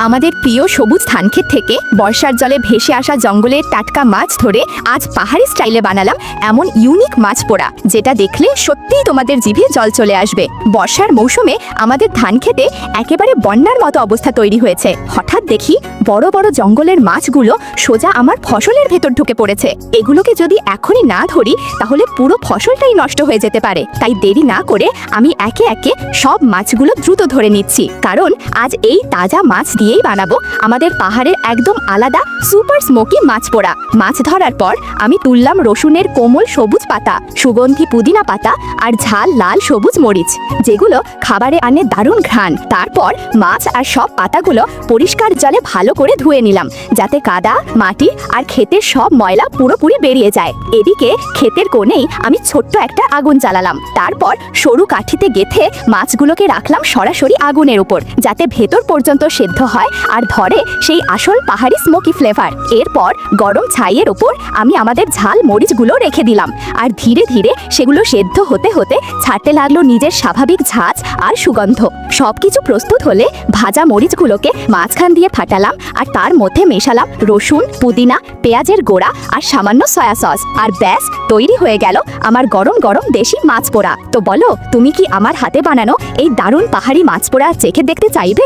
আমাদের প্রিয় সবুজ ধানক্ষেত থেকে বর্ষার জলে ভেসে আসা জঙ্গলের টাটকা মাছ ধরে আজ পাহাড়ি স্টাইলে বানালাম এমন ইউনিক মাছ পোড়া, যেটা দেখলে সত্যিই তোমাদের জিভে জল চলে আসবে। বর্ষার মৌসুমে আমাদের ধানক্ষেতে একেবারে বন্যার মতো অবস্থা তৈরি হয়েছে। হঠাৎ দেখি বড় বড় জঙ্গলের মাছগুলো সোজা আমার ফসলের ভেতর ঢুকে পড়েছে। এগুলোকে যদি এখনই না ধরি তাহলে পুরো ফসলটাই নষ্ট হয়ে যেতে পারে। তাই দেরি না করে আমি একে একে সব মাছগুলো দ্রুত ধরে নিচ্ছি, কারণ আজ এই তাজা মাছ দিয়েই বানাবো আমাদের পাহাড়ের একদম আলাদা সুপার স্মোকি মাছ পোড়া। মাছ ধরার পর আমি তুললাম রসুনের কোমল সবুজ পাতা, সুগন্ধি পুদিনা পাতা আর ঝাল লাল সবুজ মরিচ, যেগুলো খাবারে আনে দারুণ ঘ্রাণ। তারপর মাছ আর সব পাতাগুলো পরিষ্কার জলে ভালো করে ধুয়ে নিলাম, যাতে কাদা মাটি আর ক্ষেতের সব ময়লা পুরোপুরি বেরিয়ে যায়। এদিকে ক্ষেতের কোণেই আমি ছোট্ট একটা আগুন জ্বালালাম। তারপর সরু কাঠিতে গেঁথে মাছগুলোকে রাখলাম সরাসরি আগুনের উপর, যাতে ভেতর পর্যন্ত সেদ্ধ হয় আর ধরে সেই আসল পাহাড়ি স্মোকি ফ্লেভার। এরপর গরম ছাইয়ের উপর আমি আমাদের ঝাল মরিচগুলো রেখে দিলাম, আর ধীরে ধীরে সেগুলো সেদ্ধ হতে হতে ছাড়তে লাগলো নিজের স্বাভাবিক ঝাঁজ আর সুগন্ধ। সবকিছু প্রস্তুত হলে ভাজা মরিচগুলোকে মাঝখান দিয়ে ফাটালাম, আর তার মধ্যে মেশালাম রসুন, পুদিনা, পেঁয়াজের গোড়া আর সামান্য সয়া সস। আর ব্যাস, তৈরি হয়ে গেল আমার গরম গরম দেশি মাছ পোড়া। তো বলো, তুমি কি আমার হাতে বানানো এই দারুণ পাহাড়ি মাছ পোড়া চেখে দেখতে চাইবে?